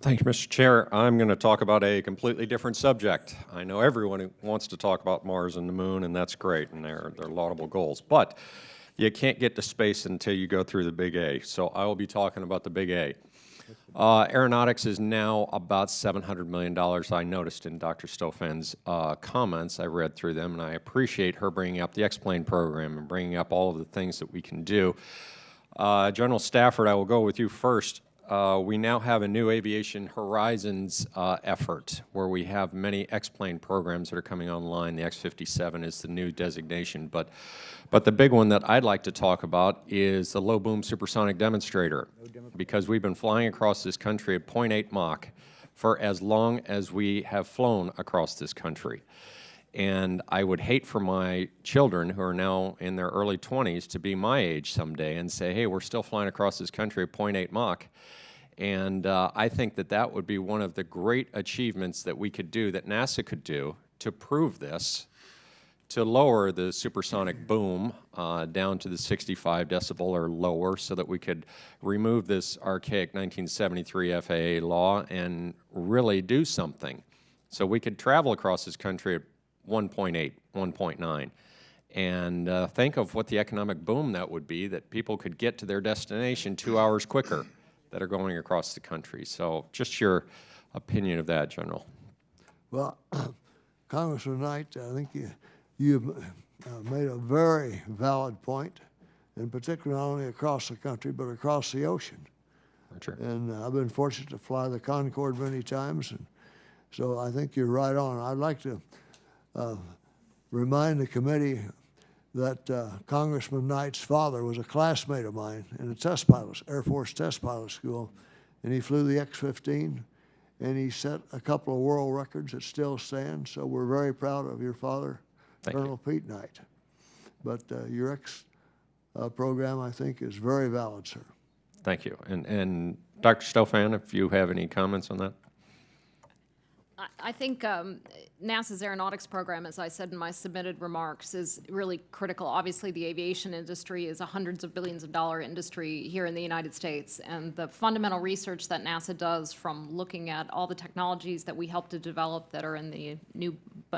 Thank you, Mr. Chair. I'm going to talk about a completely different subject. I know everyone wants to talk about Mars and the Moon, and that's great, and they're laudable goals. But you can't get to space until you go through the big A. So I will be talking about the big A. Aeronautics is now about $700 million. I noticed in Dr. Stofan's comments, I read through them, and I appreciate her bringing up the X-plane program and bringing up all of the things that we can do. General Stafford, I will go with you first. We now have a new Aviation Horizons effort where we have many X-plane programs that are coming online. The X-57 is the new designation, but the big one that I'd like to talk about is the low-boom supersonic demonstrator, because we've been flying across this country at 0.8 Mach for as long as we have flown across this country. And I would hate for my children, who are now in their early 20s, to be my age someday and say, hey, we're still flying across this country at 0.8 Mach. And I think that that would be one of the great achievements that we could do, that NASA could do, to prove this, to lower the supersonic boom down to the 65 decibel or lower, so that we could remove this archaic 1973 FAA law and really do something. So we could travel across this country at 1.8, 1.9. And think of what the economic boom that would be, that people could get to their destination 2 hours quicker that are going across the country. So just your opinion of that, General. Well, Congressman Knight, I think you've made a very valid point, in particular not only across the country, but across the ocean. Sure. And I've been fortunate to fly the Concorde many times, and so I think you're right on. I'd like to remind the committee that Congressman Knight's father was a classmate of mine in a test pilot, Air Force test pilot school, and he flew the X-15, and he set a couple of world records that still stand. So we're very proud of your father, Colonel Pete Knight. But your X program, I think, is very valid, sir. Thank you. And Dr. Stofan, if you have any comments on that? I think NASA's aeronautics program, as I said in my submitted remarks, is really critical. Obviously, the aviation industry is a hundreds of billions of dollar industry here in the United States, and the fundamental research that NASA does, from looking at all the technologies that we help to develop that are in the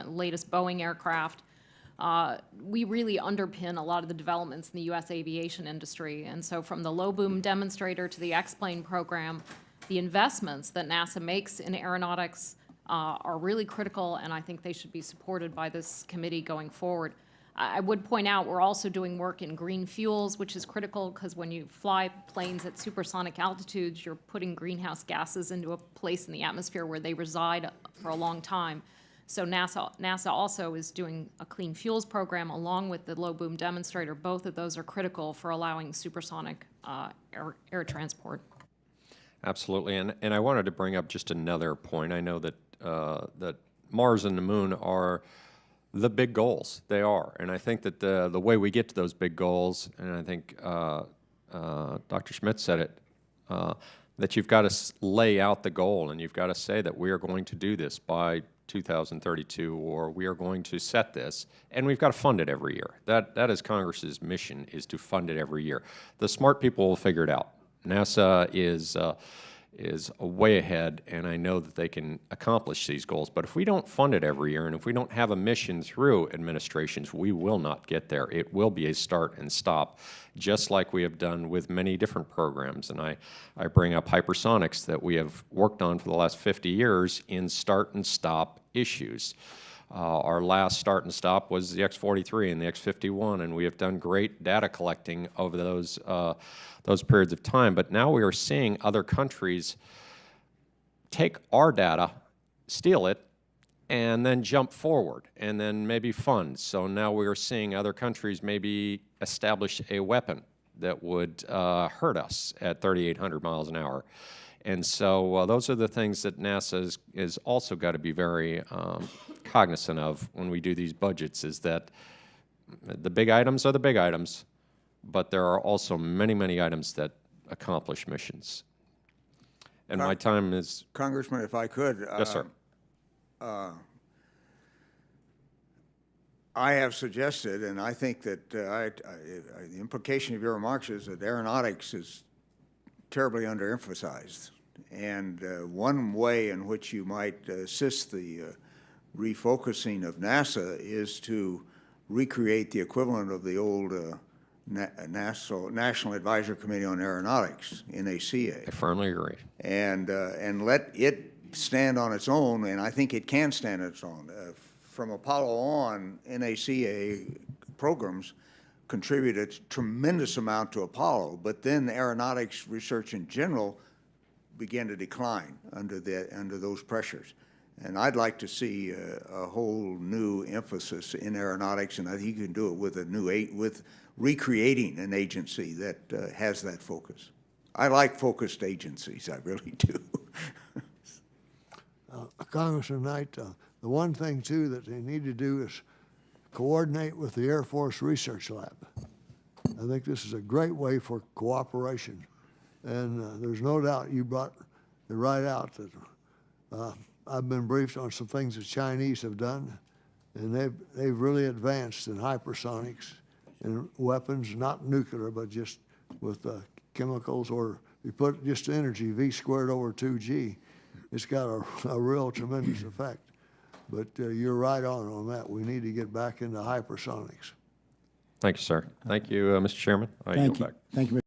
latest Boeing aircraft, we really underpin a lot of the developments in the U.S. aviation industry. And so from the low boom demonstrator to the X-plane program, the investments that NASA makes in aeronautics are really critical, and I think they should be supported by this committee going forward. I would point out we're also doing work in green fuels, which is critical, because when you fly planes at supersonic altitudes, you're putting greenhouse gases into a place in the atmosphere where they reside for a long time. So NASA also is doing a clean fuels program along with the low boom demonstrator. Both of those are critical for allowing supersonic air transport. Absolutely. And I wanted to bring up just another point. I know that that Mars and the Moon are the big goals. They are. And I think that the way we get to those big goals, and I think Dr. Schmitt said it, that you've got to lay out the goal, and you've got to say that we are going to do this by 2032, or we are going to set this, and we've got to fund it every year. That is Congress's mission, is to fund it every year. The smart people will figure it out. NASA is way ahead, and I know that they can accomplish these goals. But if we don't fund it every year, and if we don't have a mission through administrations, we will not get there. It will be a start and stop, just like we have done with many different programs. And I bring up hypersonics that we have worked on for the last 50 years in start and stop issues. Our last start and stop was the X-43 and the X-51, and we have done great data collecting over those periods of time. But now we are seeing other countries take our data, steal it, and then jump forward, and then maybe fund. So now we are seeing other countries maybe establish a weapon that would hurt us at 3,800 miles an hour. And so those are the things that NASA is also got to be very cognizant of when we do these budgets, is that the big items are the big items, but there are also many, many items that accomplish missions. And my time is... Congressman, if I could. Yes, sir. I have suggested, and I think that the implication of your remarks is that aeronautics is terribly underemphasized And one way in which you might assist the refocusing of NASA is to recreate the equivalent of the old National Advisory Committee on Aeronautics, NACA. I firmly agree. And let it stand on its own, and I think it can stand on its own. From Apollo on, NACA programs contributed a tremendous amount to Apollo, but then aeronautics research in general began to decline under those pressures. And I'd like to see a whole new emphasis in aeronautics, and I think you can do it with with recreating an agency that has that focus. I like focused agencies, I really do. Congressman Knight, the one thing too that they need to do is coordinate with the Air Force Research Lab. I think this is a great way for cooperation. And there's no doubt you brought it right out that I've been briefed on some things the Chinese have done, and they've really advanced in hypersonics and weapons, not nuclear, but just with chemicals, or you put just energy, V squared over 2G. It's got a real tremendous effect. But you're right on that. We need to get back into hypersonics. Thank you, sir. Thank you, Mr. Chairman. I yield back. Thank you.